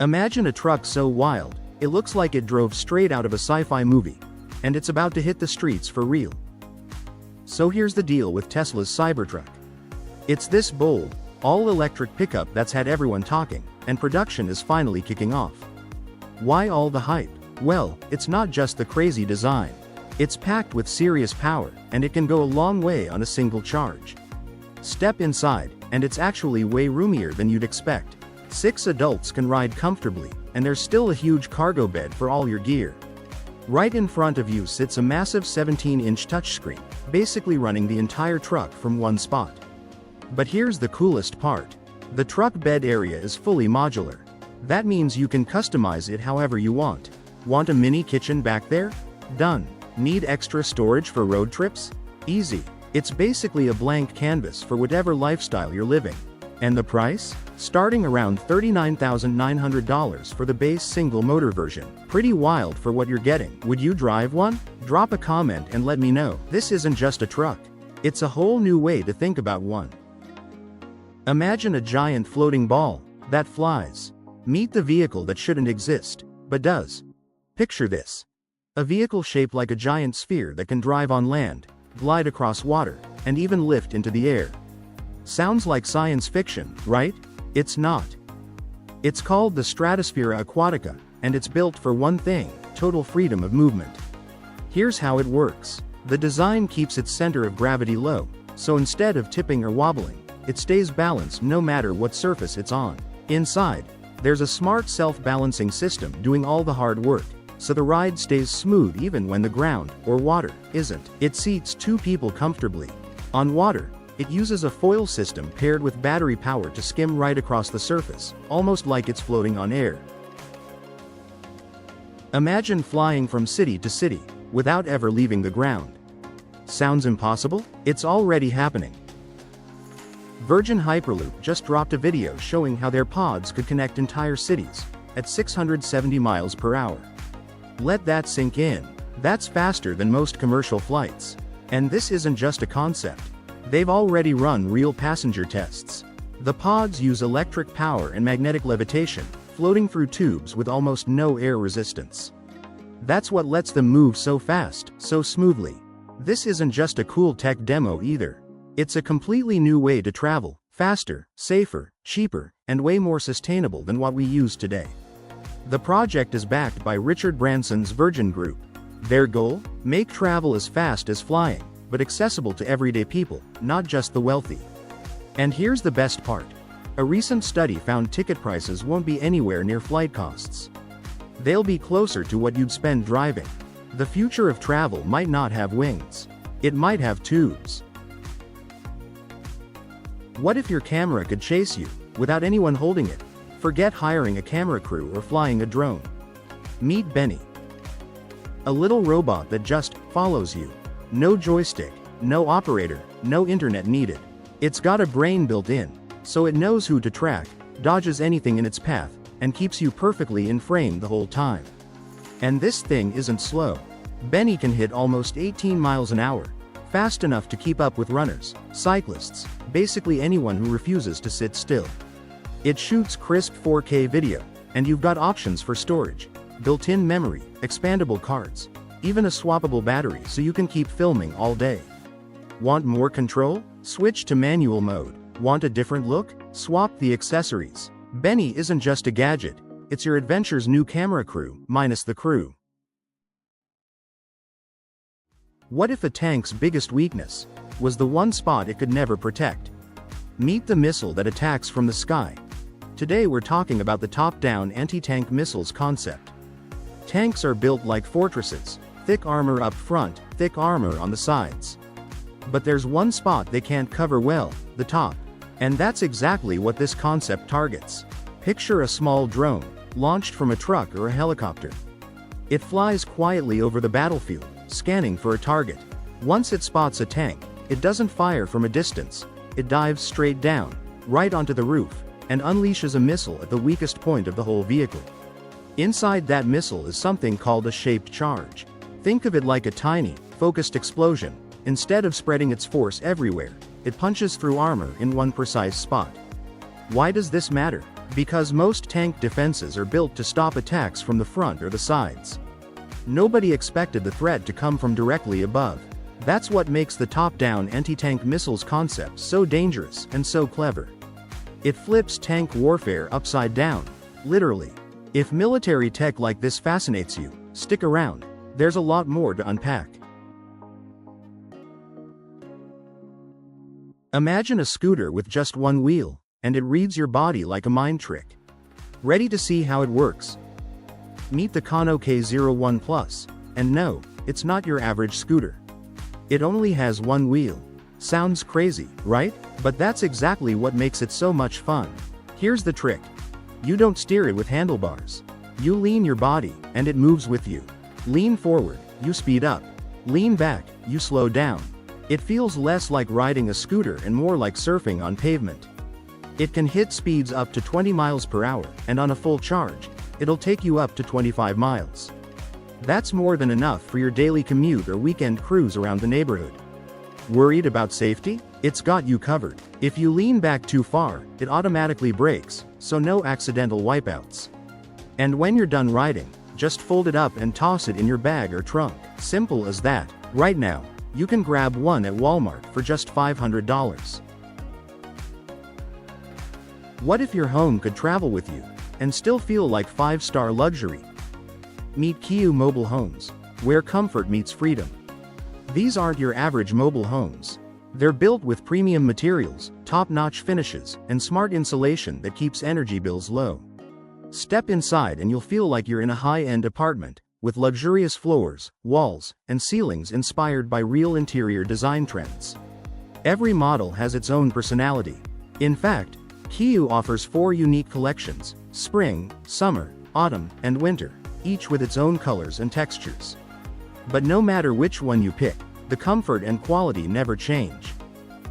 Imagine a truck so wild, it looks like it drove straight out of a sci-fi movie. And it's about to hit the streets for real. So here's the deal with Tesla's Cybertruck. It's this bold, all-electric pickup that's had everyone talking, and production is finally kicking off. Why all the hype? Well, it's not just the crazy design. It's packed with serious power, and it can go a long way on a single charge. Step inside, and it's actually way roomier than you'd expect. 6 adults can ride comfortably, and there's still a huge cargo bed for all your gear. Right in front of you sits a massive 17-inch touchscreen, basically running the entire truck from one spot. But here's the coolest part. The truck bed area is fully modular. That means you can customize it however you want. Want a mini kitchen back there? Done. Need extra storage for road trips? Easy. It's basically a blank canvas for whatever lifestyle you're living. And the price? Starting around $39,900 for the base single motor version. Pretty wild for what you're getting. Would you drive one? Drop a comment and let me know. This isn't just a truck. It's a whole new way to think about one. Imagine a giant floating ball that flies. Meet the vehicle that shouldn't exist, but does. Picture this. A vehicle shaped like a giant sphere that can drive on land, glide across water, and even lift into the air. Sounds like science fiction, right? It's not. It's called the Stratosphere Aquatica, and it's built for one thing: total freedom of movement. Here's how it works. The design keeps its center of gravity low, so instead of tipping or wobbling, it stays balanced no matter what surface it's on. Inside, there's a smart self-balancing system doing all the hard work, so the ride stays smooth even when the ground, or water, isn't. It seats 2 people comfortably. On water, it uses a foil system paired with battery power to skim right across the surface, almost like it's floating on air. Imagine flying from city to city, without ever leaving the ground. Sounds impossible? It's already happening. Virgin Hyperloop just dropped a video showing how their pods could connect entire cities, at 670 miles per hour. Let that sink in. That's faster than most commercial flights. And this isn't just a concept. They've already run real passenger tests. The pods use electric power and magnetic levitation, floating through tubes with almost no air resistance. That's what lets them move so fast, so smoothly. This isn't just a cool tech demo either. It's a completely new way to travel, faster, safer, cheaper, and way more sustainable than what we use today. The project is backed by Richard Branson's Virgin Group. Their goal? Make travel as fast as flying, but accessible to everyday people, not just the wealthy. And here's the best part. A recent study found ticket prices won't be anywhere near flight costs. They'll be closer to what you'd spend driving. The future of travel might not have wings. It might have tubes. What if your camera could chase you, without anyone holding it? Forget hiring a camera crew or flying a drone. Meet Benny. A little robot that just follows you. No joystick, no operator, no internet needed. It's got a brain built in, so it knows who to track, dodges anything in its path, and keeps you perfectly in frame the whole time. And this thing isn't slow. Benny can hit almost 18 miles an hour, fast enough to keep up with runners, cyclists, basically anyone who refuses to sit still. It shoots crisp 4K video, and you've got options for storage, built-in memory, expandable cards, even a swappable battery so you can keep filming all day. Want more control? Switch to manual mode. Want a different look? Swap the accessories. Benny isn't just a gadget, it's your adventure's new camera crew, minus the crew. What if a tank's biggest weakness was the one spot it could never protect? Meet the missile that attacks from the sky. Today we're talking about the top-down anti-tank missiles concept. Tanks are built like fortresses, thick armor up front, thick armor on the sides. But there's one spot they can't cover well, the top. And that's exactly what this concept targets. Picture a small drone, launched from a truck or a helicopter. It flies quietly over the battlefield, scanning for a target. Once it spots a tank, it doesn't fire from a distance. It dives straight down, right onto the roof, and unleashes a missile at the weakest point of the whole vehicle. Inside that missile is something called a shaped charge. Think of it like a tiny, focused explosion. Instead of spreading its force everywhere, it punches through armor in one precise spot. Why does this matter? Because most tank defenses are built to stop attacks from the front or the sides. Nobody expected the threat to come from directly above. That's what makes the top-down anti-tank missiles concept so dangerous and so clever. It flips tank warfare upside down, literally. If military tech like this fascinates you, stick around. There's a lot more to unpack. Imagine a scooter with just one wheel, and it reads your body like a mind trick. Ready to see how it works? Meet the Kano K01 Plus, and no, it's not your average scooter. It only has one wheel. Sounds crazy, right? But that's exactly what makes it so much fun. Here's the trick. You don't steer it with handlebars. You lean your body, and it moves with you. Lean forward, you speed up. Lean back, you slow down. It feels less like riding a scooter and more like surfing on pavement. It can hit speeds up to 20 miles per hour, and on a full charge, it'll take you up to 25 miles. That's more than enough for your daily commute or weekend cruise around the neighborhood. Worried about safety? It's got you covered. If you lean back too far, it automatically brakes, so no accidental wipeouts. And when you're done riding, just fold it up and toss it in your bag or trunk. Simple as that. Right now, you can grab one at Walmart for just $500. What if your home could travel with you, and still feel like five-star luxury? Meet Kiyu Mobile Homes, where comfort meets freedom. These aren't your average mobile homes. They're built with premium materials, top-notch finishes, and smart insulation that keeps energy bills low. Step inside and you'll feel like you're in a high-end apartment, with luxurious floors, walls, and ceilings inspired by real interior design trends. Every model has its own personality. In fact, Kiyu offers 4 unique collections: spring, summer, autumn, and winter, each with its own colors and textures. But no matter which one you pick, the comfort and quality never change.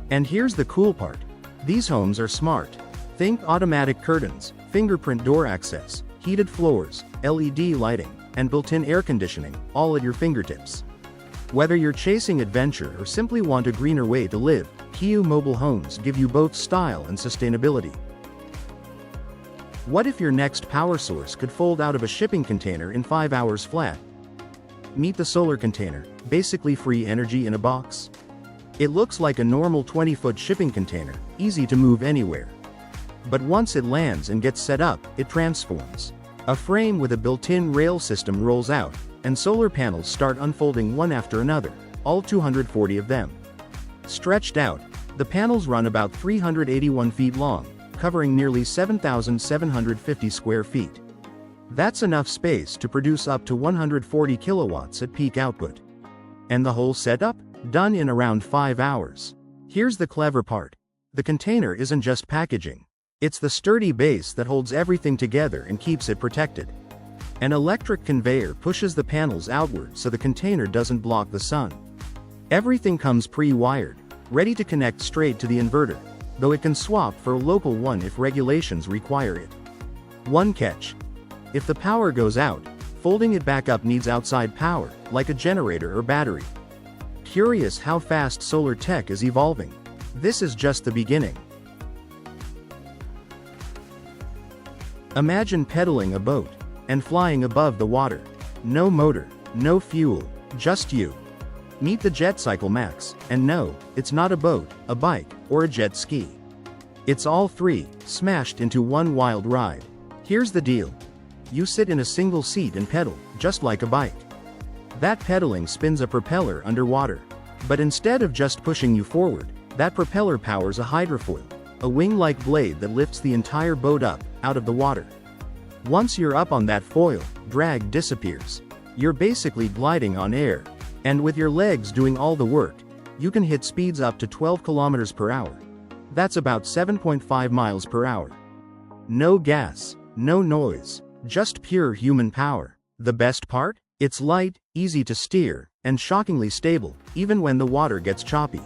And here's the cool part. These homes are smart. Think automatic curtains, fingerprint door access, heated floors, LED lighting, and built-in air conditioning, all at your fingertips. Whether you're chasing adventure or simply want a greener way to live, Kiyu Mobile Homes give you both style and sustainability. What if your next power source could fold out of a shipping container in 5 hours flat? Meet the solar container, basically free energy in a box. It looks like a normal 20-foot shipping container, easy to move anywhere. But once it lands and gets set up, it transforms. A frame with a built-in rail system rolls out, and solar panels start unfolding one after another, all 240 of them. Stretched out, the panels run about 381 feet long, covering nearly 7,750 square feet. That's enough space to produce up to 140 kilowatts at peak output. And the whole setup? Done in around 5 hours. Here's the clever part. The container isn't just packaging. It's the sturdy base that holds everything together and keeps it protected. An electric conveyor pushes the panels outward so the container doesn't block the sun. Everything comes pre-wired, ready to connect straight to the inverter, though it can swap for a local one if regulations require it. One catch. If the power goes out, folding it back up needs outside power, like a generator or battery. Curious how fast solar tech is evolving? This is just the beginning. Imagine pedaling a boat and flying above the water. No motor, no fuel, just you. Meet the JetCycle Max, and no, it's not a boat, a bike, or a jet ski. It's all three, smashed into one wild ride. Here's the deal. You sit in a single seat and pedal, just like a bike. That pedaling spins a propeller underwater. But instead of just pushing you forward, that propeller powers a hydrofoil, a wing-like blade that lifts the entire boat up, out of the water. Once you're up on that foil, drag disappears. You're basically gliding on air. And with your legs doing all the work, you can hit speeds up to 12 kilometers per hour. That's about 7.5 miles per hour. No gas, no noise, just pure human power. The best part? It's light, easy to steer, and shockingly stable, even when the water gets choppy.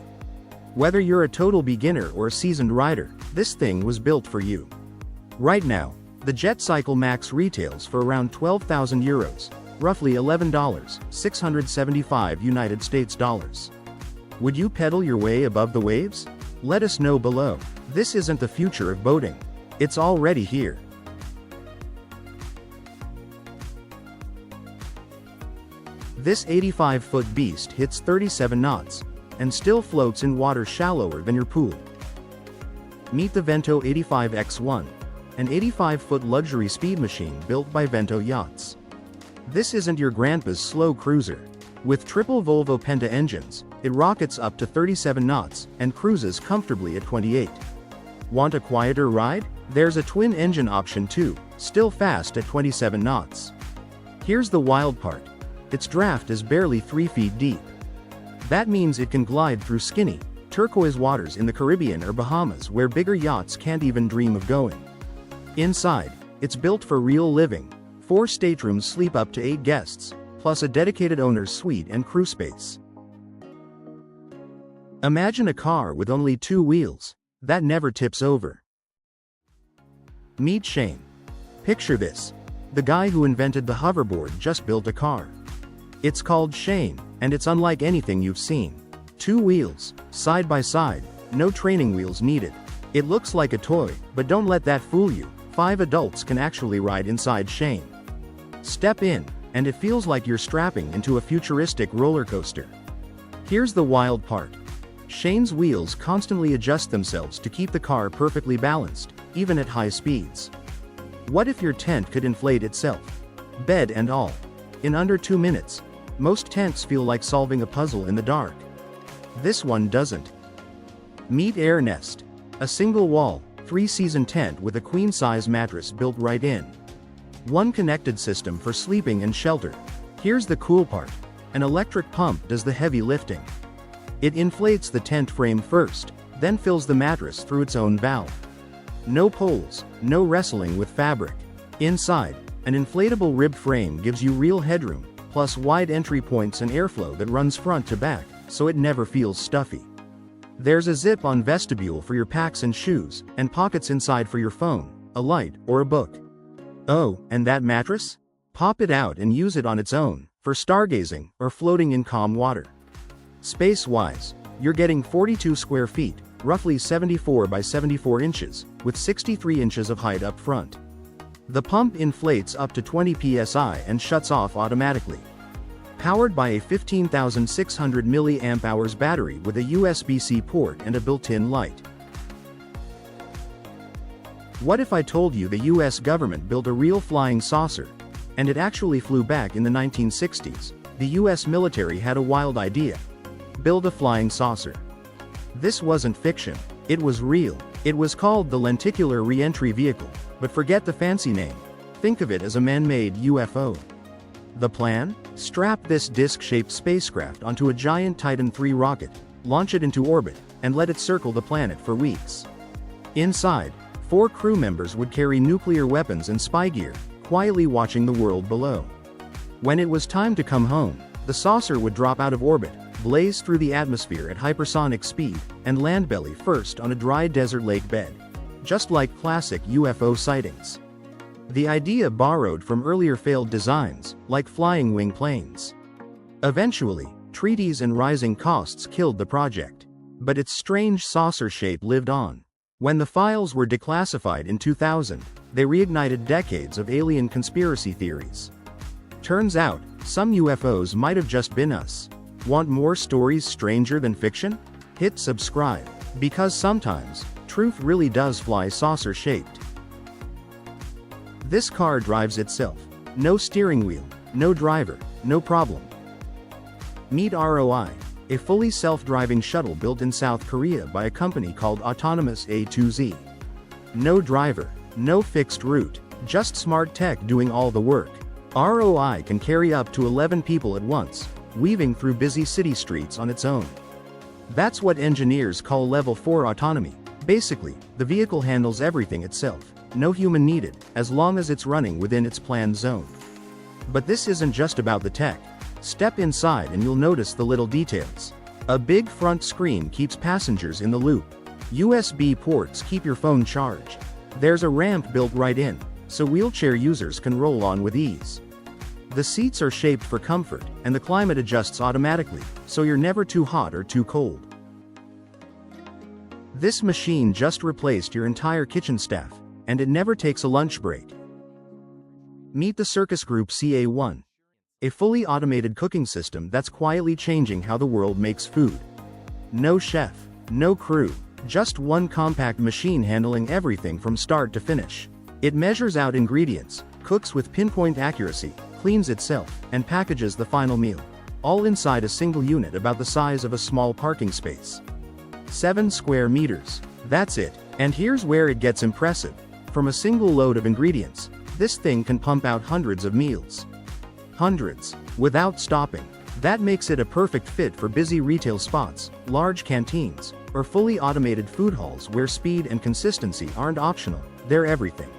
Whether you're a total beginner or a seasoned rider, this thing was built for you. Right now, the JetCycle Max retails for around 12,000 euros, roughly $11, 675 United States dollars. Would you pedal your way above the waves? Let us know below. This isn't the future of boating. It's already here. This 85-foot beast hits 37 knots, and still floats in water shallower than your pool. Meet the Vento 85X1, an 85-foot luxury speed machine built by Vento Yachts. This isn't your grandpa's slow cruiser. With triple Volvo Penta engines, it rockets up to 37 knots and cruises comfortably at 28. Want a quieter ride? There's a twin-engine option too, still fast at 27 knots. Here's the wild part. Its draft is barely 3 feet deep. That means it can glide through skinny, turquoise waters in the Caribbean or Bahamas where bigger yachts can't even dream of going. Inside, it's built for real living. 4 staterooms sleep up to 8 guests, plus a dedicated owner's suite and crew space. Imagine a car with only 2 wheels that never tips over. Meet Shane. Picture this. The guy who invented the hoverboard just built a car. It's called Shane, and it's unlike anything you've seen. 2 wheels, side by side, no training wheels needed. It looks like a toy, but don't let that fool you. 5 adults can actually ride inside Shane. Step in, and it feels like you're strapping into a futuristic roller coaster. Here's the wild part. Shane's wheels constantly adjust themselves to keep the car perfectly balanced, even at high speeds. What if your tent could inflate itself? Bed and all. In under 2 minutes. Most tents feel like solving a puzzle in the dark. This one doesn't. Meet Air Nest. A single-wall, 3-season tent with a queen-size mattress built right in. One connected system for sleeping and shelter. Here's the cool part. An electric pump does the heavy lifting. It inflates the tent frame first, then fills the mattress through its own valve. No poles, no wrestling with fabric. Inside, an inflatable rib frame gives you real headroom, plus wide entry points and airflow that runs front to back, so it never feels stuffy. There's a zip-on vestibule for your packs and shoes, and pockets inside for your phone, a light, or a book. Oh, and that mattress? Pop it out and use it on its own, for stargazing, or floating in calm water. Space-wise, you're getting 42 square feet, roughly 74 by 74 inches, with 63 inches of height up front. The pump inflates up to 20 psi and shuts off automatically. Powered by a 15,600 mAh battery with a USB-C port and a built-in light. What if I told you the US government built a real flying saucer, and it actually flew back in the 1960s? The US military had a wild idea. Build a flying saucer. This wasn't fiction. It was real. It was called the Lenticular Re-entry Vehicle, but forget the fancy name. Think of it as a man-made UFO. The plan? Strap this disc-shaped spacecraft onto a giant Titan III rocket, launch it into orbit, and let it circle the planet for weeks. Inside, 4 crew members would carry nuclear weapons and spy gear, quietly watching the world below. When it was time to come home, the saucer would drop out of orbit, blaze through the atmosphere at hypersonic speed, and land belly first on a dry desert lake bed. Just like classic UFO sightings. The idea borrowed from earlier failed designs, like flying wing planes. Eventually, treaties and rising costs killed the project. But its strange saucer shape lived on. When the files were declassified in 2000, they reignited decades of alien conspiracy theories. Turns out, some UFOs might have just been us. Want more stories stranger than fiction? Hit subscribe. Because sometimes, truth really does fly saucer-shaped. This car drives itself. No steering wheel, no driver, no problem. Meet ROI, a fully self-driving shuttle built in South Korea by a company called Autonomous A2Z. No driver, no fixed route, just smart tech doing all the work. ROI can carry up to 11 people at once, weaving through busy city streets on its own. That's what engineers call Level 4 autonomy. Basically, the vehicle handles everything itself. No human needed, as long as it's running within its planned zone. But this isn't just about the tech. Step inside and you'll notice the little details. A big front screen keeps passengers in the loop. USB ports keep your phone charged. There's a ramp built right in, so wheelchair users can roll on with ease. The seats are shaped for comfort, and the climate adjusts automatically, so you're never too hot or too cold. This machine just replaced your entire kitchen staff, and it never takes a lunch break. Meet the Circus Group CA1. A fully automated cooking system that's quietly changing how the world makes food. No chef, no crew, just one compact machine handling everything from start to finish. It measures out ingredients, cooks with pinpoint accuracy, cleans itself, and packages the final meal. All inside a single unit about the size of a small parking space. 7 square meters. That's it. And here's where it gets impressive. From a single load of ingredients, this thing can pump out hundreds of meals. Hundreds. Without stopping. That makes it a perfect fit for busy retail spots, large canteens, or fully automated food halls where speed and consistency aren't optional, they're everything.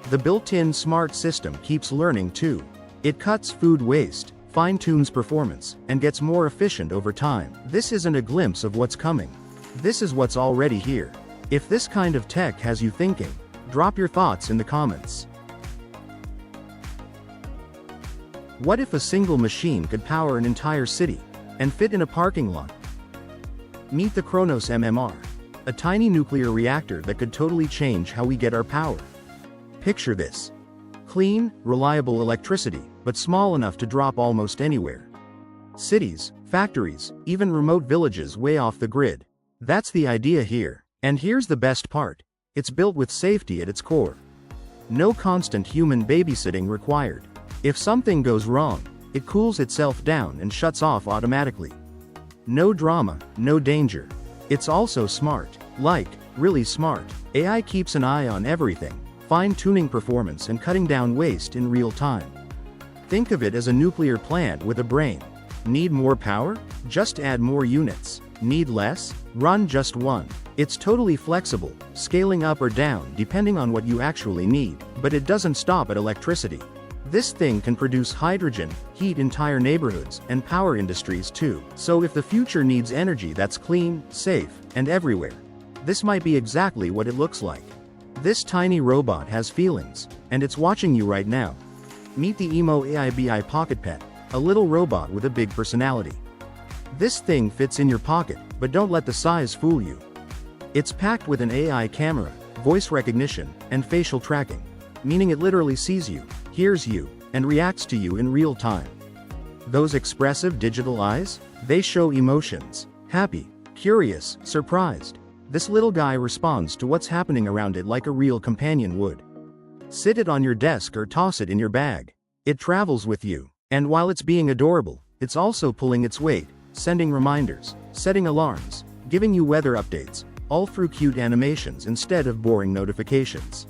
The built-in smart system keeps learning too. It cuts food waste, fine-tunes performance, and gets more efficient over time. This isn't a glimpse of what's coming. This is what's already here. If this kind of tech has you thinking, drop your thoughts in the comments. What if a single machine could power an entire city, and fit in a parking lot? Meet the Kronos MMR, a tiny nuclear reactor that could totally change how we get our power. Picture this. Clean, reliable electricity, but small enough to drop almost anywhere. Cities, factories, even remote villages way off the grid. That's the idea here. And here's the best part. It's built with safety at its core. No constant human babysitting required. If something goes wrong, it cools itself down and shuts off automatically. No drama, no danger. It's also smart. Like, really smart. AI keeps an eye on everything, fine-tuning performance and cutting down waste in real time. Think of it as a nuclear plant with a brain. Need more power? Just add more units. Need less? Run just one. It's totally flexible, scaling up or down depending on what you actually need, but it doesn't stop at electricity. This thing can produce hydrogen, heat entire neighborhoods, and power industries too. So if the future needs energy that's clean, safe, and everywhere, this might be exactly what it looks like. This tiny robot has feelings, and it's watching you right now. Meet the Emo AIBI Pocket Pet, a little robot with a big personality. This thing fits in your pocket, but don't let the size fool you. It's packed with an AI camera, voice recognition, and facial tracking, meaning it literally sees you, hears you, and reacts to you in real time. Those expressive digital eyes? They show emotions. Happy, curious, surprised. This little guy responds to what's happening around it like a real companion would. Sit it on your desk or toss it in your bag. It travels with you. And while it's being adorable, it's also pulling its weight, sending reminders, setting alarms, giving you weather updates, all through cute animations instead of boring notifications.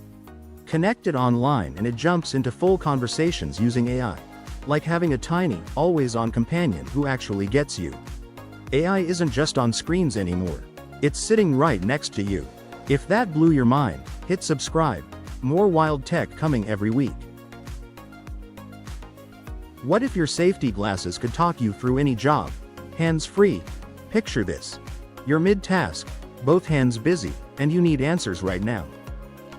Connect it online and it jumps into full conversations using AI. Like having a tiny, always-on companion who actually gets you. AI isn't just on screens anymore. It's sitting right next to you. If that blew your mind, hit subscribe. More wild tech coming every week. What if your safety glasses could talk you through any job? Hands-free. Picture this. You're mid-task, both hands busy, and you need answers right now.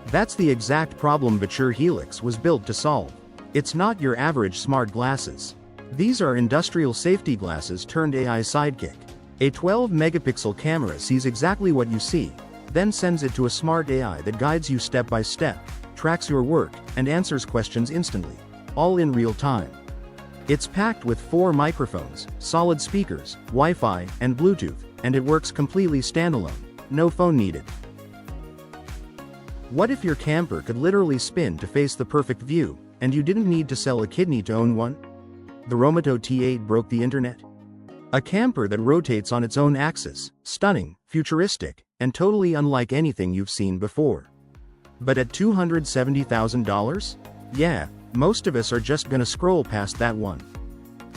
That's the exact problem Viture Helix was built to solve. It's not your average smart glasses. These are industrial safety glasses turned AI sidekick. A 12-megapixel camera sees exactly what you see, then sends it to a smart AI that guides you step by step, tracks your work, and answers questions instantly, all in real time. It's packed with 4 microphones, solid speakers, Wi-Fi, and Bluetooth, and it works completely standalone, no phone needed. What if your camper could literally spin to face the perfect view, and you didn't need to sell a kidney to own one? The Romoto T8 broke the internet. A camper that rotates on its own axis, stunning, futuristic, and totally unlike anything you've seen before. But at $270,000? Yeah, most of us are just gonna scroll past that one.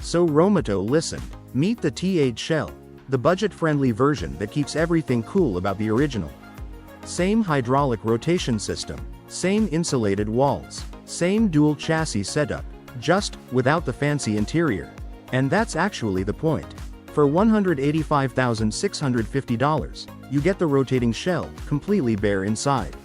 So Romoto listened. Meet the T8 Shell, the budget-friendly version that keeps everything cool about the original. Same hydraulic rotation system, same insulated walls, same dual chassis setup, just without the fancy interior. And that's actually the point. For $185,650, you get the rotating shell, completely bare inside.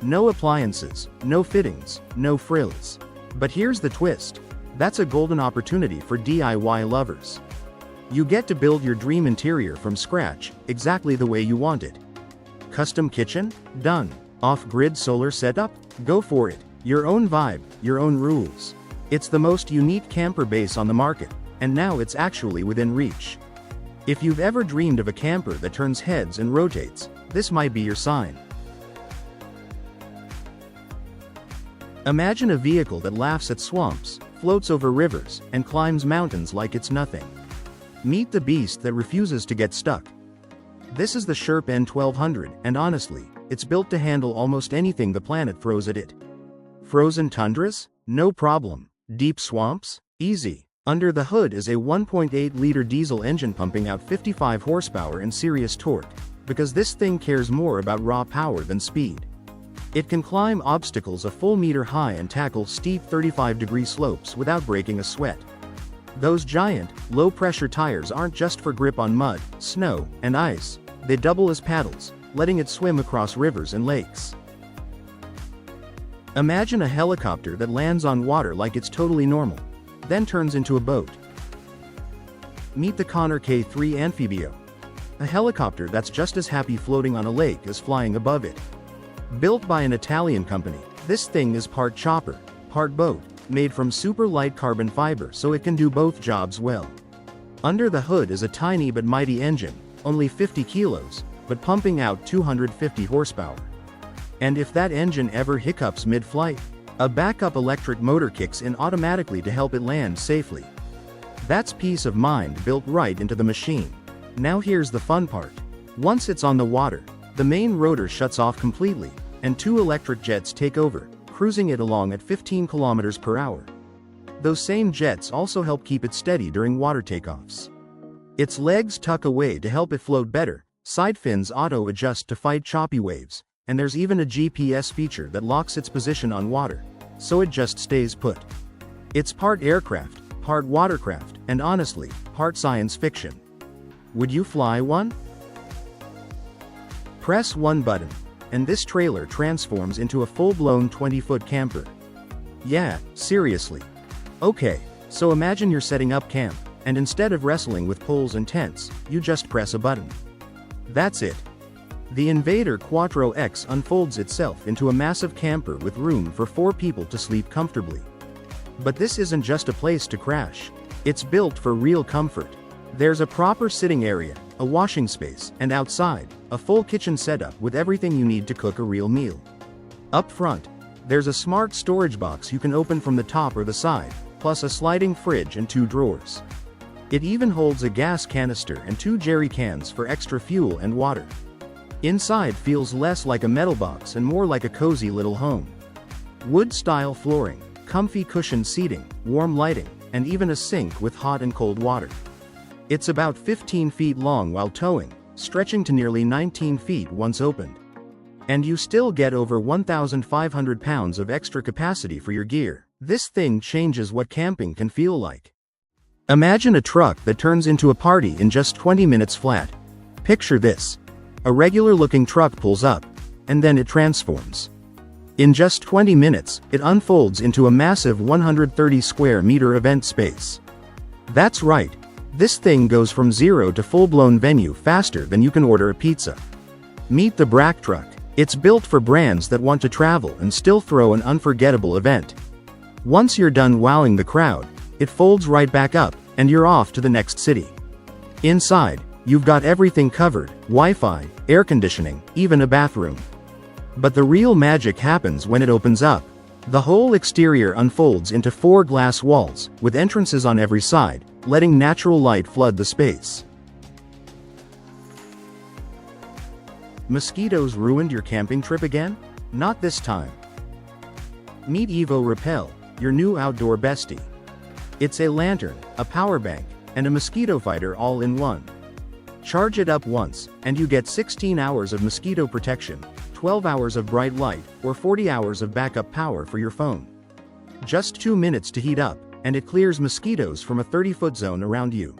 No appliances, no fittings, no frills. But here's the twist. That's a golden opportunity for DIY lovers. You get to build your dream interior from scratch, exactly the way you want it. Custom kitchen? Done. Off-grid solar setup? Go for it. Your own vibe, your own rules. It's the most unique camper base on the market, and now it's actually within reach. If you've ever dreamed of a camper that turns heads and rotates, this might be your sign. Imagine a vehicle that laughs at swamps, floats over rivers, and climbs mountains like it's nothing. Meet the beast that refuses to get stuck. This is the Sherp N1200, and honestly, it's built to handle almost anything the planet throws at it. Frozen tundras? No problem. Deep swamps? Easy. Under the hood is a 1.8-liter diesel engine pumping out 55 horsepower and serious torque, because this thing cares more about raw power than speed. It can climb obstacles a full meter high and tackle steep 35-degree slopes without breaking a sweat. Those giant, low-pressure tires aren't just for grip on mud, snow, and ice. They double as paddles, letting it swim across rivers and lakes. Imagine a helicopter that lands on water like it's totally normal, then turns into a boat. Meet the Connor K3 Amphibio, a helicopter that's just as happy floating on a lake as flying above it. Built by an Italian company, this thing is part chopper, part boat, made from super light carbon fiber so it can do both jobs well. Under the hood is a tiny but mighty engine, only 50 kilos, but pumping out 250 horsepower. And if that engine ever hiccups mid-flight, a backup electric motor kicks in automatically to help it land safely. That's peace of mind built right into the machine. Now here's the fun part. Once it's on the water, the main rotor shuts off completely, and two electric jets take over, cruising it along at 15 kilometers per hour. Those same jets also help keep it steady during water takeoffs. Its legs tuck away to help it float better, side fins auto-adjust to fight choppy waves, and there's even a GPS feature that locks its position on water, so it just stays put. It's part aircraft, part watercraft, and honestly, part science fiction. Would you fly one? Press one button, and this trailer transforms into a full-blown 20-foot camper. Yeah, seriously. Okay, so imagine you're setting up camp, and instead of wrestling with poles and tents, you just press a button. That's it. The Invader Quattro X unfolds itself into a massive camper with room for 4 people to sleep comfortably. But this isn't just a place to crash. It's built for real comfort. There's a proper sitting area, a washing space, and outside, a full kitchen setup with everything you need to cook a real meal. Up front, there's a smart storage box you can open from the top or the side, plus a sliding fridge and 2 drawers. It even holds a gas canister and 2 jerry cans for extra fuel and water. Inside feels less like a metal box and more like a cozy little home. Wood-style flooring, comfy cushioned seating, warm lighting, and even a sink with hot and cold water. It's about 15 feet long while towing, stretching to nearly 19 feet once opened. And you still get over 1,500 pounds of extra capacity for your gear. This thing changes what camping can feel like. Imagine a truck that turns into a party in just 20 minutes flat. Picture this. A regular-looking truck pulls up, and then it transforms. In just 20 minutes, it unfolds into a massive 130 square meter event space. That's right. This thing goes from zero to full-blown venue faster than you can order a pizza. Meet the Brack Truck. It's built for brands that want to travel and still throw an unforgettable event. Once you're done wowing the crowd, it folds right back up, and you're off to the next city. Inside, you've got everything covered: Wi-Fi, air conditioning, even a bathroom. But the real magic happens when it opens up. The whole exterior unfolds into 4 glass walls, with entrances on every side, letting natural light flood the space. Mosquitoes ruined your camping trip again? Not this time. Meet Evo Repel, your new outdoor bestie. It's a lantern, a power bank, and a mosquito fighter all in one. Charge it up once, and you get 16 hours of mosquito protection, 12 hours of bright light, or 40 hours of backup power for your phone. Just 2 minutes to heat up, and it clears mosquitoes from a 30-foot zone around you.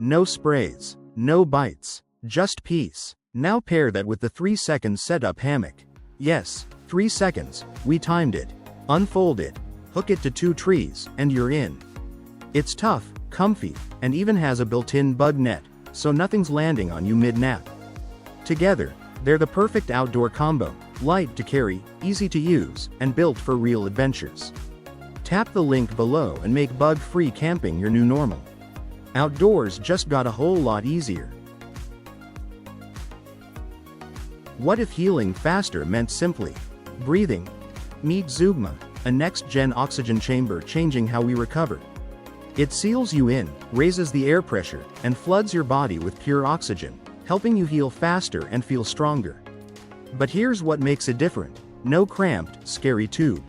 No sprays, no bites, just peace. Now pair that with the 3-second setup hammock. Yes, 3 seconds, we timed it. Unfold it, hook it to 2 trees, and you're in. It's tough, comfy, and even has a built-in bug net, so nothing's landing on you mid-nap. Together, they're the perfect outdoor combo, light to carry, easy to use, and built for real adventures. Tap the link below and make bug-free camping your new normal. Outdoors just got a whole lot easier. What if healing faster meant simply breathing? Meet Zeugma, a next-gen oxygen chamber changing how we recover. It seals you in, raises the air pressure, and floods your body with pure oxygen, helping you heal faster and feel stronger. But here's what makes it different. No cramped, scary tube.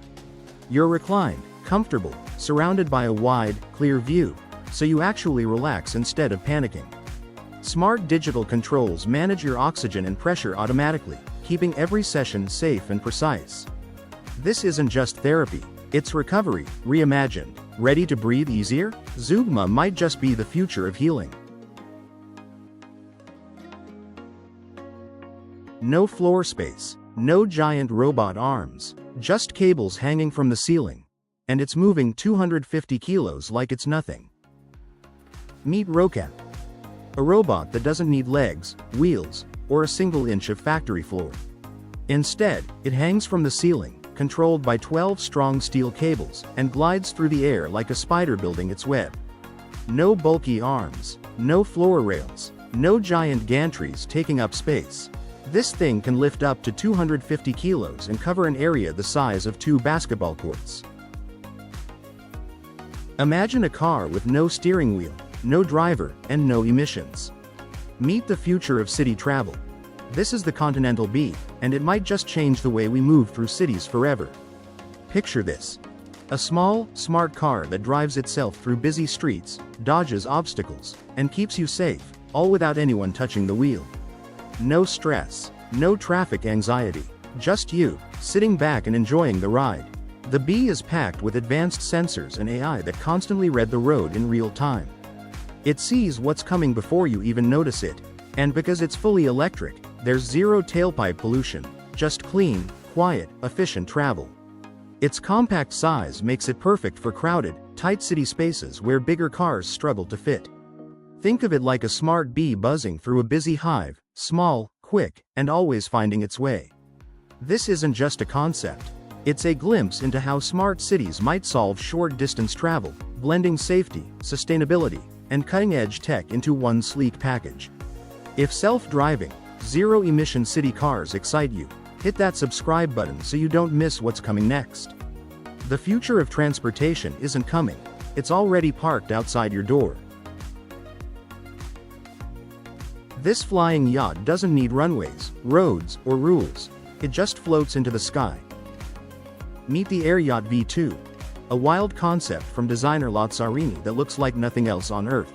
You're reclined, comfortable, surrounded by a wide, clear view, so you actually relax instead of panicking. Smart digital controls manage your oxygen and pressure automatically, keeping every session safe and precise. This isn't just therapy, it's recovery, reimagined. Ready to breathe easier? Zeugma might just be the future of healing. No floor space, no giant robot arms, just cables hanging from the ceiling. And it's moving 250 kilos like it's nothing. Meet Rocat, a robot that doesn't need legs, wheels, or a single inch of factory floor. Instead, it hangs from the ceiling, controlled by 12 strong steel cables, and glides through the air like a spider building its web. No bulky arms, no floor rails, no giant gantries taking up space. This thing can lift up to 250 kilos and cover an area the size of 2 basketball courts. Imagine a car with no steering wheel, no driver, and no emissions. Meet the future of city travel. This is the Continental B, and it might just change the way we move through cities forever. Picture this. A small, smart car that drives itself through busy streets, dodges obstacles, and keeps you safe, all without anyone touching the wheel. No stress, no traffic anxiety, just you, sitting back and enjoying the ride. The B is packed with advanced sensors and AI that constantly read the road in real time. It sees what's coming before you even notice it, and because it's fully electric, there's zero tailpipe pollution, just clean, quiet, efficient travel. Its compact size makes it perfect for crowded, tight city spaces where bigger cars struggle to fit. Think of it like a smart bee buzzing through a busy hive, small, quick, and always finding its way. This isn't just a concept. It's a glimpse into how smart cities might solve short-distance travel, blending safety, sustainability, and cutting-edge tech into one sleek package. If self-driving, zero-emission city cars excite you, hit that subscribe button so you don't miss what's coming next. The future of transportation isn't coming, it's already parked outside your door. This flying yacht doesn't need runways, roads, or rules. It just floats into the sky. Meet the Air Yacht V2, a wild concept from designer Lazzarini that looks like nothing else on Earth.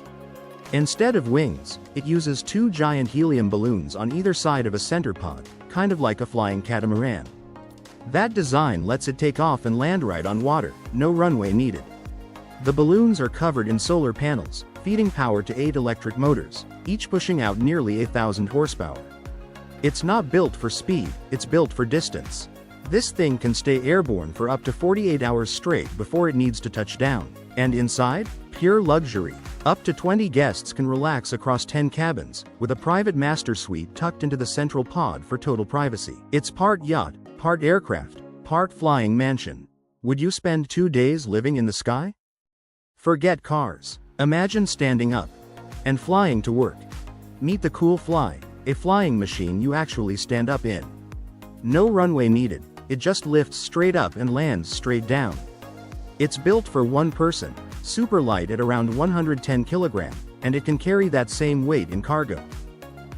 Instead of wings, it uses 2 giant helium balloons on either side of a center pod, kind of like a flying catamaran. That design lets it take off and land right on water, no runway needed. The balloons are covered in solar panels, feeding power to 8 electric motors, each pushing out nearly 1,000 horsepower. It's not built for speed, it's built for distance. This thing can stay airborne for up to 48 hours straight before it needs to touch down. And inside? Pure luxury. Up to 20 guests can relax across 10 cabins, with a private master suite tucked into the central pod for total privacy. It's part yacht, part aircraft, part flying mansion. Would you spend 2 days living in the sky? Forget cars. Imagine standing up and flying to work. Meet the Cool Fly, a flying machine you actually stand up in. No runway needed, it just lifts straight up and lands straight down. It's built for one person, super light at around 110 kilograms, and it can carry that same weight in cargo.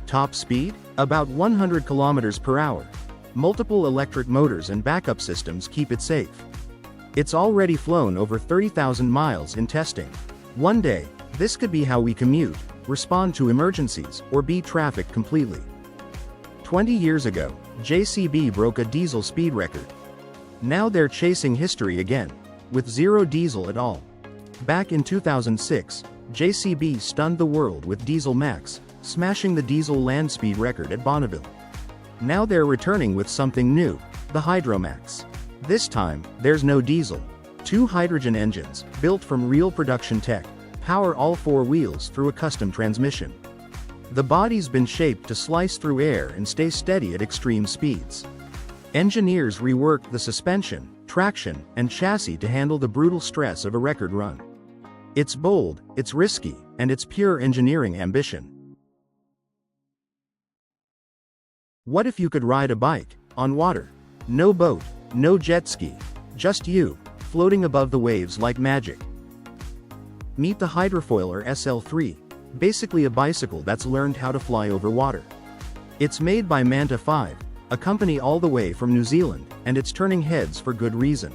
Top speed? About 100 kilometers per hour. Multiple electric motors and backup systems keep it safe. It's already flown over 30,000 miles in testing. One day, this could be how we commute, respond to emergencies, or beat traffic completely. 20 years ago, JCB broke a diesel speed record. Now they're chasing history again, with zero diesel at all. Back in 2006, JCB stunned the world with Diesel Max, smashing the diesel land speed record at Bonneville. Now they're returning with something new, the Hydromax. This time, there's no diesel. 2 hydrogen engines, built from real production tech, power all 4 wheels through a custom transmission. The body's been shaped to slice through air and stay steady at extreme speeds. Engineers reworked the suspension, traction, and chassis to handle the brutal stress of a record run. It's bold, it's risky, and it's pure engineering ambition. What if you could ride a bike on water? No boat, no jet ski, just you, floating above the waves like magic. Meet the Hydrofoiler SL3, basically a bicycle that's learned how to fly over water. It's made by Manta 5, a company all the way from New Zealand, and it's turning heads for good reason.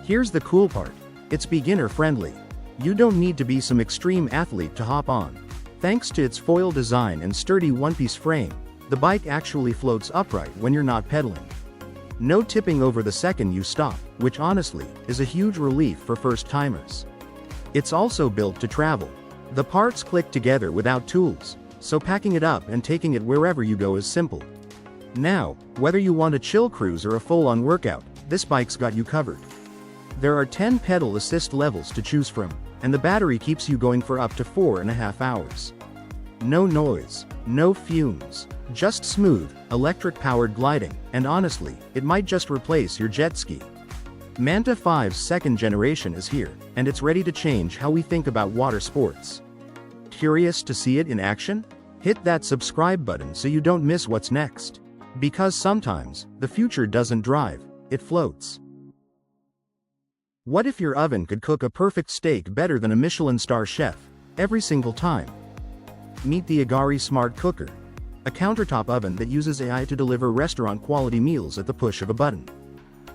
Here's the cool part. It's beginner friendly. You don't need to be some extreme athlete to hop on. Thanks to its foil design and sturdy one-piece frame, the bike actually floats upright when you're not pedaling. No tipping over the second you stop, which honestly, is a huge relief for first-timers. It's also built to travel. The parts click together without tools, so packing it up and taking it wherever you go is simple. Now, whether you want a chill cruise or a full-on workout, this bike's got you covered. There are 10 pedal assist levels to choose from, and the battery keeps you going for up to 4.5 hours. No noise, no fumes, just smooth, electric-powered gliding, and honestly, it might just replace your jet ski. Manta 5's second generation is here, and it's ready to change how we think about water sports. Curious to see it in action? Hit that subscribe button so you don't miss what's next. Because sometimes, the future doesn't drive, it floats. What if your oven could cook a perfect steak better than a Michelin star chef, every single time? Meet the Agari Smart Cooker, a countertop oven that uses AI to deliver restaurant-quality meals at the push of a button.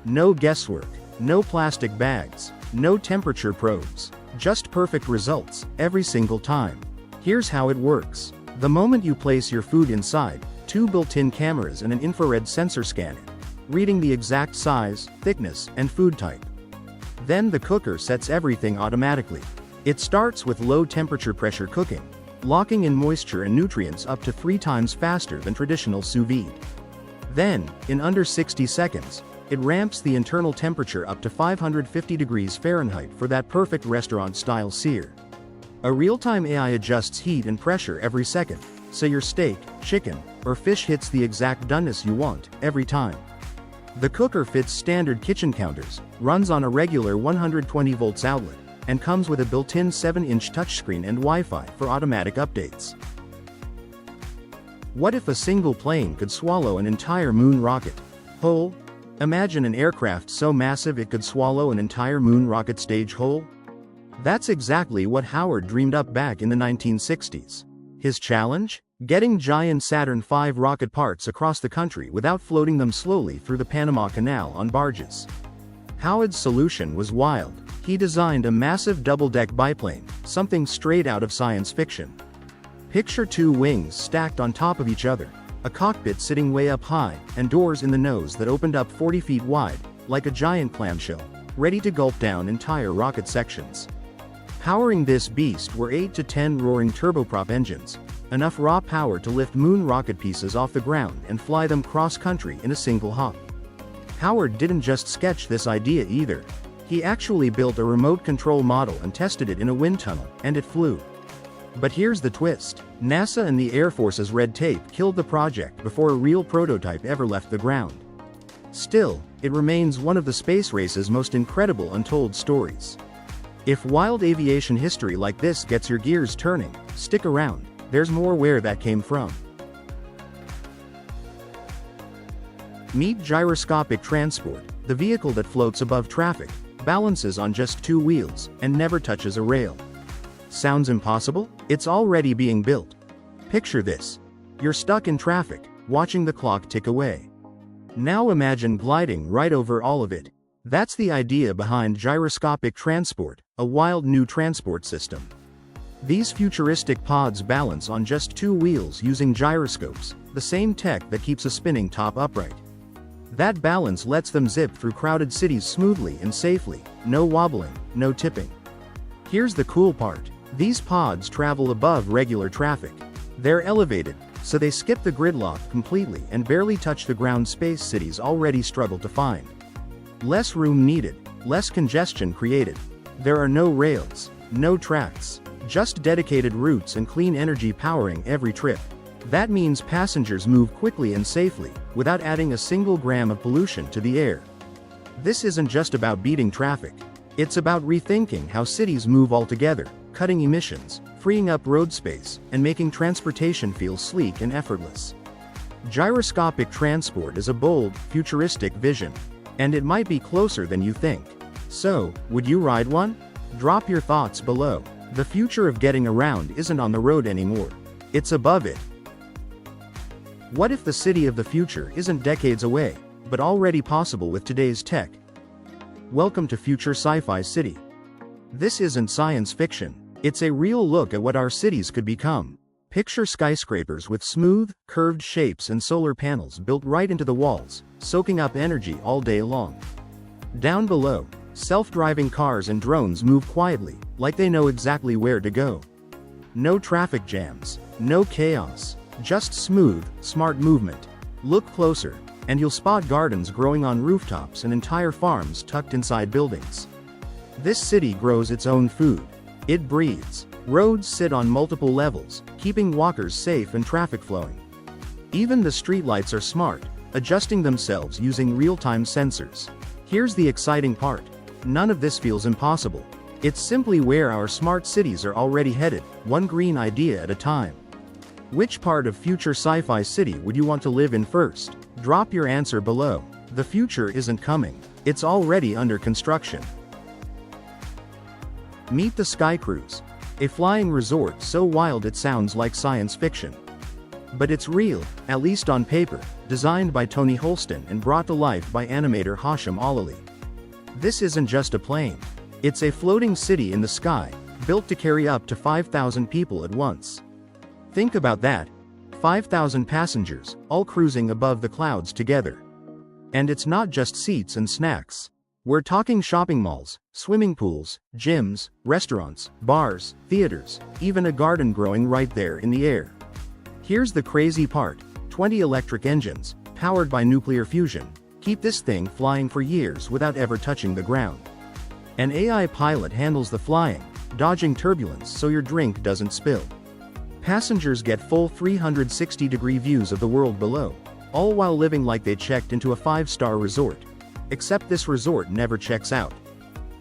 No guesswork, no plastic bags, no temperature probes, just perfect results, every single time. Here's how it works. The moment you place your food inside, 2 built-in cameras and an infrared sensor scan it, reading the exact size, thickness, and food type. Then the cooker sets everything automatically. It starts with low temperature pressure cooking, locking in moisture and nutrients up to 3 times faster than traditional sous vide. Then, in under 60 seconds, it ramps the internal temperature up to 550 degrees Fahrenheit for that perfect restaurant-style sear. A real-time AI adjusts heat and pressure every second, so your steak, chicken, or fish hits the exact doneness you want, every time. The cooker fits standard kitchen counters, runs on a regular 120 volts outlet, and comes with a built-in 7-inch touchscreen and Wi-Fi for automatic updates. What if a single plane could swallow an entire moon rocket whole? Imagine an aircraft so massive it could swallow an entire moon rocket stage whole? That's exactly what Howard dreamed up back in the 1960s. His challenge? Getting giant Saturn V rocket parts across the country without floating them slowly through the Panama Canal on barges. Howard's solution was wild. He designed a massive double-deck biplane, something straight out of science fiction. Picture 2 wings stacked on top of each other, a cockpit sitting way up high, and doors in the nose that opened up 40 feet wide, like a giant clamshell, ready to gulp down entire rocket sections. Powering this beast were 8 to 10 roaring turboprop engines, enough raw power to lift moon rocket pieces off the ground and fly them cross-country in a single hop. Howard didn't just sketch this idea either. He actually built a remote control model and tested it in a wind tunnel, and it flew. But here's the twist. NASA and the Air Force's red tape killed the project before a real prototype ever left the ground. Still, it remains one of the space race's most incredible untold stories. If wild aviation history like this gets your gears turning, stick around, there's more where that came from. Meet gyroscopic transport, the vehicle that floats above traffic, balances on just 2 wheels, and never touches a rail. Sounds impossible? It's already being built. Picture this. You're stuck in traffic, watching the clock tick away. Now imagine gliding right over all of it. That's the idea behind gyroscopic transport, a wild new transport system. These futuristic pods balance on just 2 wheels using gyroscopes, the same tech that keeps a spinning top upright. That balance lets them zip through crowded cities smoothly and safely, no wobbling, no tipping. Here's the cool part. These pods travel above regular traffic. They're elevated, so they skip the gridlock completely and barely touch the ground space cities already struggle to find. Less room needed, less congestion created. There are no rails, no tracks, just dedicated routes and clean energy powering every trip. That means passengers move quickly and safely, without adding a single gram of pollution to the air. This isn't just about beating traffic. It's about rethinking how cities move altogether, cutting emissions, freeing up road space, and making transportation feel sleek and effortless. Gyroscopic transport is a bold, futuristic vision. And it might be closer than you think. So, would you ride one? Drop your thoughts below. The future of getting around isn't on the road anymore. It's above it. What if the city of the future isn't decades away, but already possible with today's tech? Welcome to Future Sci-Fi City. This isn't science fiction. It's a real look at what our cities could become. Picture skyscrapers with smooth, curved shapes and solar panels built right into the walls, soaking up energy all day long. Down below, self-driving cars and drones move quietly, like they know exactly where to go. No traffic jams, no chaos, just smooth, smart movement. Look closer, and you'll spot gardens growing on rooftops and entire farms tucked inside buildings. This city grows its own food. It breathes. Roads sit on multiple levels, keeping walkers safe and traffic flowing. Even the streetlights are smart, adjusting themselves using real-time sensors. Here's the exciting part. None of this feels impossible. It's simply where our smart cities are already headed, one green idea at a time. Which part of future sci-fi city would you want to live in first? Drop your answer below. The future isn't coming. It's already under construction. Meet the Sky Cruise, a flying resort so wild it sounds like science fiction. But it's real, at least on paper, designed by Tony Holston and brought to life by animator Hashim Alali. This isn't just a plane. It's a floating city in the sky, built to carry up to 5,000 people at once. Think about that. 5,000 passengers, all cruising above the clouds together. And it's not just seats and snacks. We're talking shopping malls, swimming pools, gyms, restaurants, bars, theaters, even a garden growing right there in the air. Here's the crazy part. 20 electric engines, powered by nuclear fusion, keep this thing flying for years without ever touching the ground. An AI pilot handles the flying, dodging turbulence so your drink doesn't spill. Passengers get full 360-degree views of the world below, all while living like they checked into a 5-star resort. Except this resort never checks out.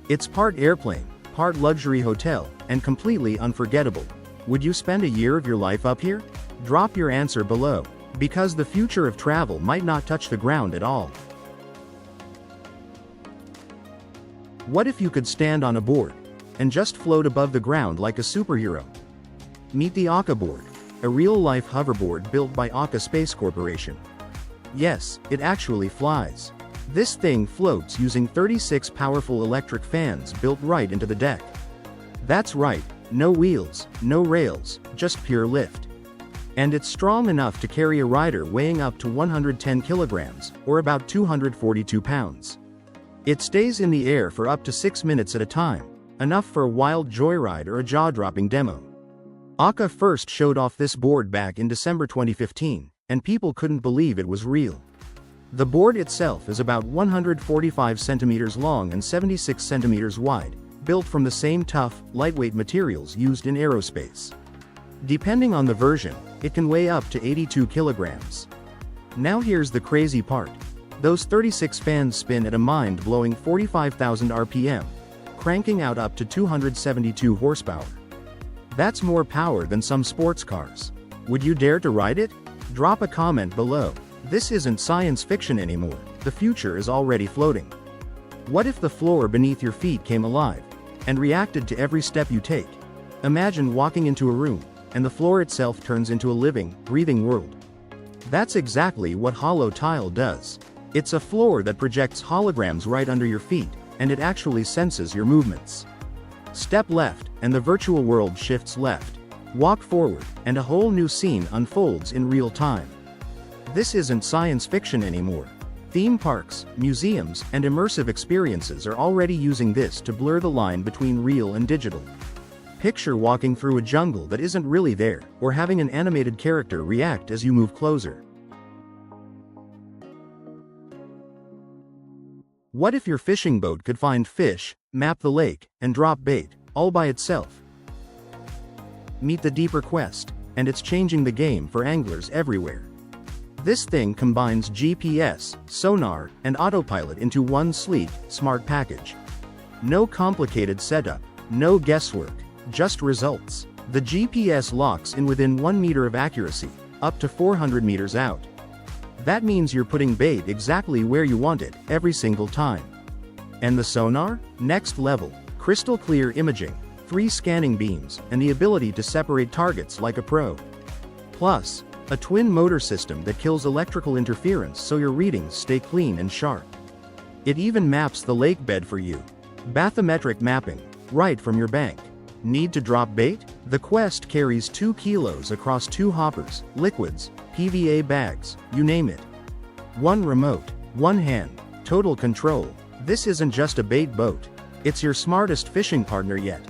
It's part airplane, part luxury hotel, and completely unforgettable. Would you spend a year of your life up here? Drop your answer below, because the future of travel might not touch the ground at all. What if you could stand on a board and just float above the ground like a superhero? Meet the Akka board, a real-life hoverboard built by Akka Space Corporation. Yes, it actually flies. This thing floats using 36 powerful electric fans built right into the deck. That's right, no wheels, no rails, just pure lift. And it's strong enough to carry a rider weighing up to 110 kilograms, or about 242 pounds. It stays in the air for up to 6 minutes at a time, enough for a wild joyride or a jaw-dropping demo. Akka first showed off this board back in December 2015, and people couldn't believe it was real. The board itself is about 145 centimeters long and 76 centimeters wide, built from the same tough, lightweight materials used in aerospace. Depending on the version, it can weigh up to 82 kilograms. Now here's the crazy part. Those 36 fans spin at a mind-blowing 45,000 RPM, cranking out up to 272 horsepower. That's more power than some sports cars. Would you dare to ride it? Drop a comment below. This isn't science fiction anymore. The future is already floating. What if the floor beneath your feet came alive and reacted to every step you take? Imagine walking into a room, and the floor itself turns into a living, breathing world. That's exactly what Holo Tile does. It's a floor that projects holograms right under your feet, and it actually senses your movements. Step left, and the virtual world shifts left. Walk forward, and a whole new scene unfolds in real time. This isn't science fiction anymore. Theme parks, museums, and immersive experiences are already using this to blur the line between real and digital. Picture walking through a jungle that isn't really there, or having an animated character react as you move closer. What if your fishing boat could find fish, map the lake, and drop bait, all by itself? Meet the Deeper Quest, and it's changing the game for anglers everywhere. This thing combines GPS, sonar, and autopilot into one sleek, smart package. No complicated setup, no guesswork, just results. The GPS locks in within 1 meter of accuracy, up to 400 meters out. That means you're putting bait exactly where you want it, every single time. And the sonar? Next level. Crystal clear imaging, 3 scanning beams, and the ability to separate targets like a pro. Plus, a twin motor system that kills electrical interference so your readings stay clean and sharp. It even maps the lake bed for you. Bathymetric mapping, right from your bank. Need to drop bait? The Quest carries 2 kilos across 2 hoppers, liquids, PVA bags, you name it. 1 remote, 1 hand, total control. This isn't just a bait boat. It's your smartest fishing partner yet.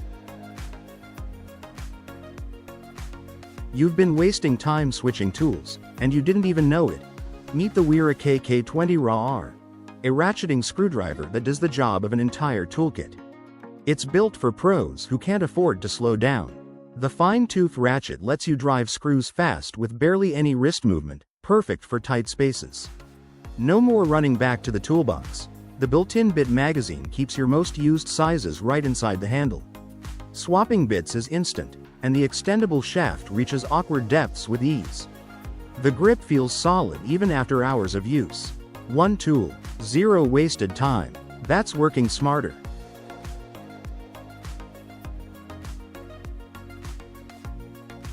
You've been wasting time switching tools, and you didn't even know it. Meet the Wera KK20 RAR, a ratcheting screwdriver that does the job of an entire toolkit. It's built for pros who can't afford to slow down. The fine-tooth ratchet lets you drive screws fast with barely any wrist movement, perfect for tight spaces. No more running back to the toolbox. The built-in bit magazine keeps your most used sizes right inside the handle. Swapping bits is instant, and the extendable shaft reaches awkward depths with ease. The grip feels solid even after hours of use. 1 tool, 0 wasted time. That's working smarter.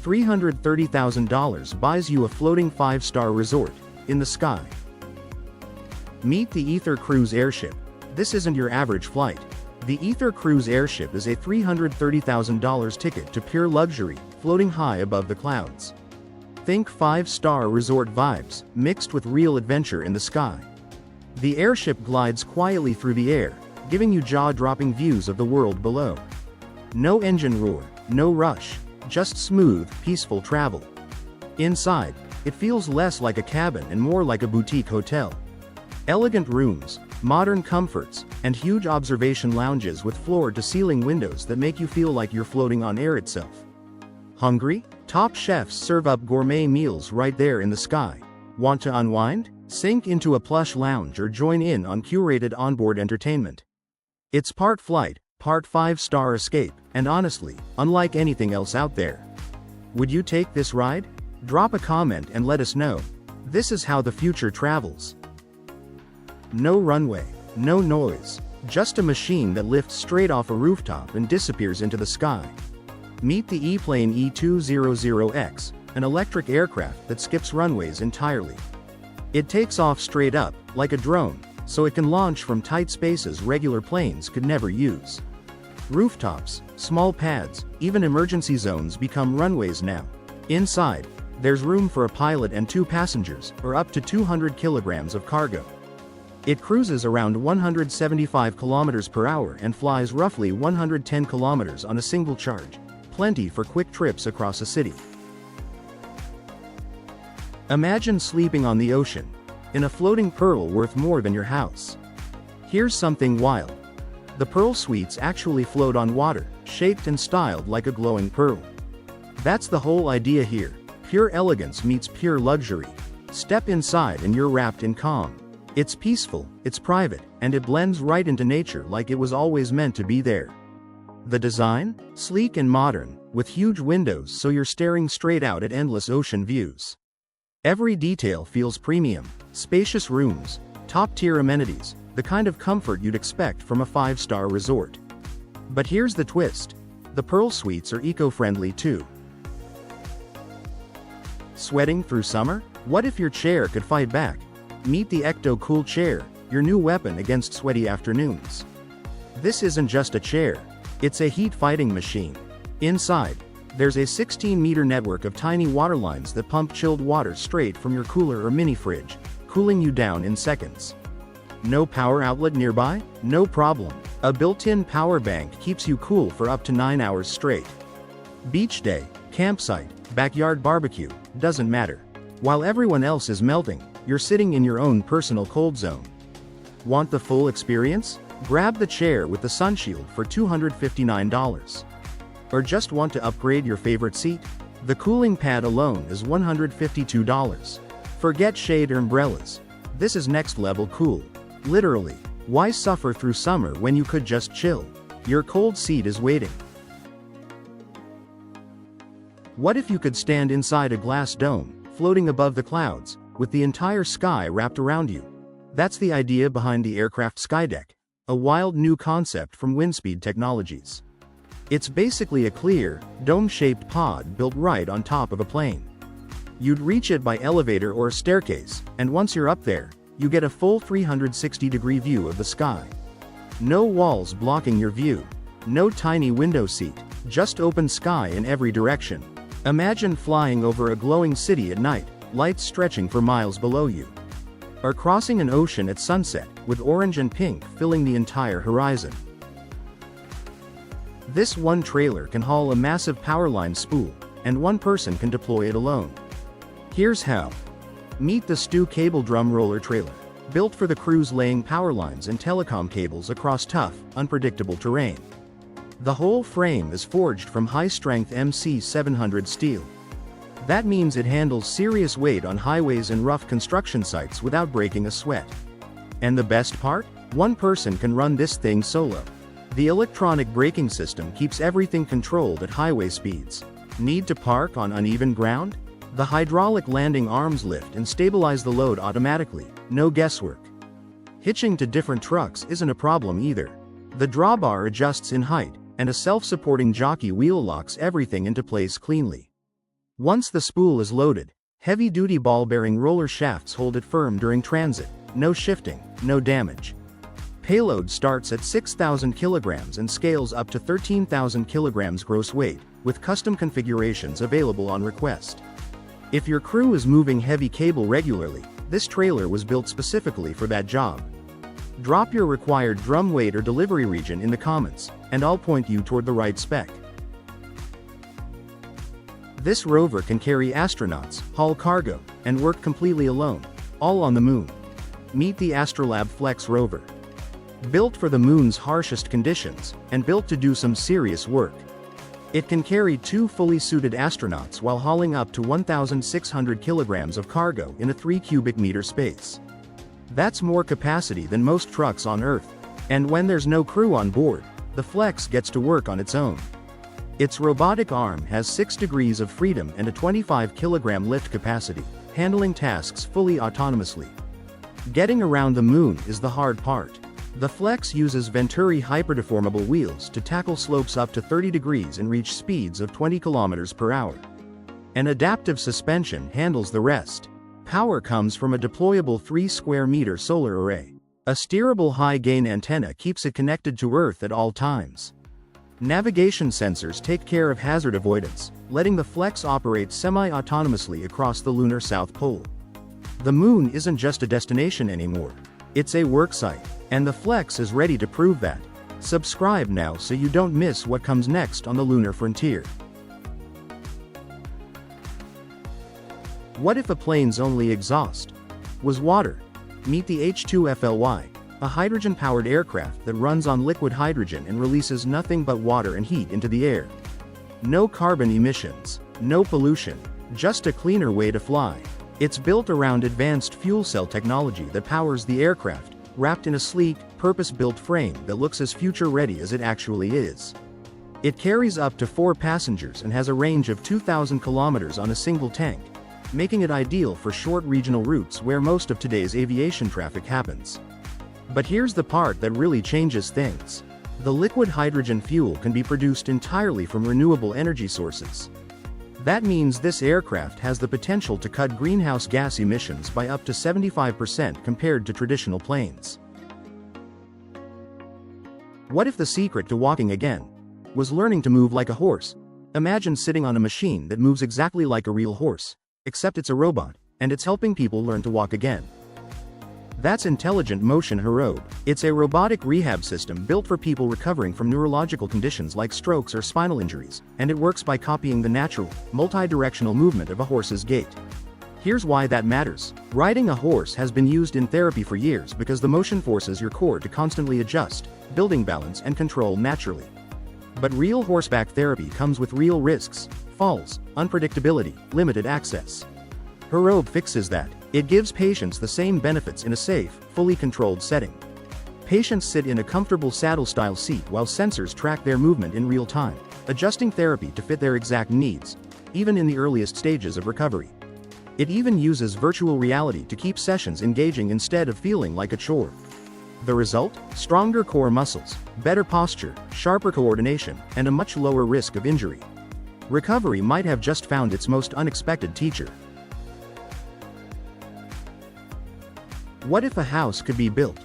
$330,000 buys you a floating 5-star resort in the sky. Meet the Ether Cruise Airship. This isn't your average flight. The Ether Cruise Airship is a $330,000 ticket to pure luxury, floating high above the clouds. Think 5-star resort vibes, mixed with real adventure in the sky. The airship glides quietly through the air, giving you jaw-dropping views of the world below. No engine roar, no rush, just smooth, peaceful travel. Inside, it feels less like a cabin and more like a boutique hotel. Elegant rooms, modern comforts, and huge observation lounges with floor-to-ceiling windows that make you feel like you're floating on air itself. Hungry? Top chefs serve up gourmet meals right there in the sky. Want to unwind? Sink into a plush lounge or join in on curated onboard entertainment. It's part flight, part 5-star escape, and honestly, unlike anything else out there. Would you take this ride? Drop a comment and let us know. This is how the future travels. No runway, no noise, just a machine that lifts straight off a rooftop and disappears into the sky. Meet the E-Plane E200X, an electric aircraft that skips runways entirely. It takes off straight up, like a drone, so it can launch from tight spaces regular planes could never use. Rooftops, small pads, even emergency zones become runways now. Inside, there's room for a pilot and 2 passengers, or up to 200 kilograms of cargo. It cruises around 175 kilometers per hour and flies roughly 110 kilometers on a single charge, plenty for quick trips across a city. Imagine sleeping on the ocean, in a floating pearl worth more than your house. Here's something wild. The pearl suites actually float on water, shaped and styled like a glowing pearl. That's the whole idea here. Pure elegance meets pure luxury. Step inside and you're wrapped in calm. It's peaceful, it's private, and it blends right into nature like it was always meant to be there. The design? Sleek and modern, with huge windows so you're staring straight out at endless ocean views. Every detail feels premium. Spacious rooms, top-tier amenities, the kind of comfort you'd expect from a 5-star resort. But here's the twist. The Pearl Suites are eco-friendly too. Sweating through summer? What if your chair could fight back? Meet the Ecto Cool Chair, your new weapon against sweaty afternoons. This isn't just a chair. It's a heat-fighting machine. Inside, there's a 16-meter network of tiny water lines that pump chilled water straight from your cooler or mini fridge, cooling you down in seconds. No power outlet nearby? No problem. A built-in power bank keeps you cool for up to 9 hours straight. Beach day, campsite, backyard barbecue, doesn't matter. While everyone else is melting, you're sitting in your own personal cold zone. Want the full experience? Grab the chair with the sunshield for $259. Or just want to upgrade your favorite seat? The cooling pad alone is $152. Forget shade or umbrellas. This is next level cool. Literally. Why suffer through summer when you could just chill? Your cold seat is waiting. What if you could stand inside a glass dome, floating above the clouds, with the entire sky wrapped around you? That's the idea behind the aircraft Skydeck, a wild new concept from Windspeed Technologies. It's basically a clear, dome-shaped pod built right on top of a plane. You'd reach it by elevator or a staircase, and once you're up there, you get a full 360-degree view of the sky. No walls blocking your view. No tiny window seat, just open sky in every direction. Imagine flying over a glowing city at night, lights stretching for miles below you. Or crossing an ocean at sunset, with orange and pink filling the entire horizon. This one trailer can haul a massive powerline spool, and one person can deploy it alone. Here's how. Meet the Stu Cable Drum Roller Trailer, built for the crews laying power lines and telecom cables across tough, unpredictable terrain. The whole frame is forged from high-strength MC700 steel. That means it handles serious weight on highways and rough construction sites without breaking a sweat. And the best part? One person can run this thing solo. The electronic braking system keeps everything controlled at highway speeds. Need to park on uneven ground? The hydraulic landing arms lift and stabilize the load automatically, no guesswork. Hitching to different trucks isn't a problem either. The drawbar adjusts in height, and a self-supporting jockey wheel locks everything into place cleanly. Once the spool is loaded, heavy-duty ball-bearing roller shafts hold it firm during transit, no shifting, no damage. Payload starts at 6,000 kilograms and scales up to 13,000 kilograms gross weight, with custom configurations available on request. If your crew is moving heavy cable regularly, this trailer was built specifically for that job. Drop your required drum weight or delivery region in the comments, and I'll point you toward the right spec. This rover can carry astronauts, haul cargo, and work completely alone, all on the moon. Meet the Astrolab Flex rover. Built for the moon's harshest conditions, and built to do some serious work. It can carry 2 fully suited astronauts while hauling up to 1,600 kilograms of cargo in a 3 cubic meter space. That's more capacity than most trucks on Earth. And when there's no crew on board, the Flex gets to work on its own. Its robotic arm has 6 degrees of freedom and a 25 kilogram lift capacity, handling tasks fully autonomously. Getting around the moon is the hard part. The Flex uses Venturi hyperdeformable wheels to tackle slopes up to 30 degrees and reach speeds of 20 kilometers per hour. An adaptive suspension handles the rest. Power comes from a deployable 3 square meter solar array. A steerable high-gain antenna keeps it connected to Earth at all times. Navigation sensors take care of hazard avoidance, letting the Flex operate semi-autonomously across the lunar South Pole. The moon isn't just a destination anymore. It's a worksite. And the Flex is ready to prove that. Subscribe now so you don't miss what comes next on the lunar frontier. What if a plane's only exhaust was water? Meet the H2FLY, a hydrogen-powered aircraft that runs on liquid hydrogen and releases nothing but water and heat into the air. No carbon emissions, no pollution, just a cleaner way to fly. It's built around advanced fuel cell technology that powers the aircraft, wrapped in a sleek, purpose-built frame that looks as future-ready as it actually is. It carries up to 4 passengers and has a range of 2,000 kilometers on a single tank, making it ideal for short regional routes where most of today's aviation traffic happens. But here's the part that really changes things. The liquid hydrogen fuel can be produced entirely from renewable energy sources. That means this aircraft has the potential to cut greenhouse gas emissions by up to 75% compared to traditional planes. What if the secret to walking again was learning to move like a horse? Imagine sitting on a machine that moves exactly like a real horse, except it's a robot, and it's helping people learn to walk again. That's Intelligent Motion Herobe. It's a robotic rehab system built for people recovering from neurological conditions like strokes or spinal injuries, and it works by copying the natural, multi-directional movement of a horse's gait. Here's why that matters. Riding a horse has been used in therapy for years because the motion forces your core to constantly adjust, building balance and control naturally. But real horseback therapy comes with real risks: falls, unpredictability, limited access. Herobe fixes that. It gives patients the same benefits in a safe, fully controlled setting. Patients sit in a comfortable saddle-style seat while sensors track their movement in real time, adjusting therapy to fit their exact needs, even in the earliest stages of recovery. It even uses virtual reality to keep sessions engaging instead of feeling like a chore. The result? Stronger core muscles, better posture, sharper coordination, and a much lower risk of injury. Recovery might have just found its most unexpected teacher. What if a house could be built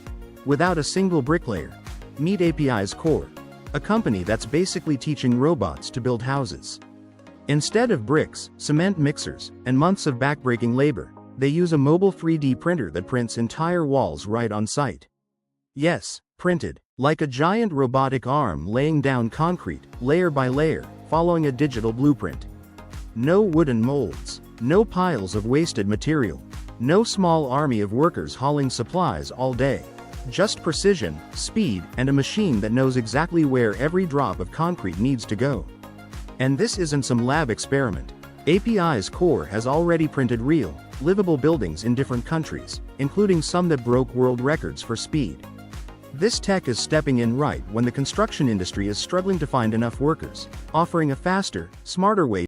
without a single bricklayer? Meet API's Core, a company that's basically teaching robots to build houses. Instead of bricks, cement mixers, and months of backbreaking labor, they use a mobile 3D printer that prints entire walls right on site. Yes, printed, like a giant robotic arm laying down concrete, layer by layer, following a digital blueprint. No wooden molds, no piles of wasted material, no small army of workers hauling supplies all day. Just precision, speed, and a machine that knows exactly where every drop of concrete needs to go. And this isn't some lab experiment. API's Core has already printed real, livable buildings in different countries, including some that broke world records for speed. This tech is stepping in right when the construction industry is struggling to find enough workers, offering a faster, smarter way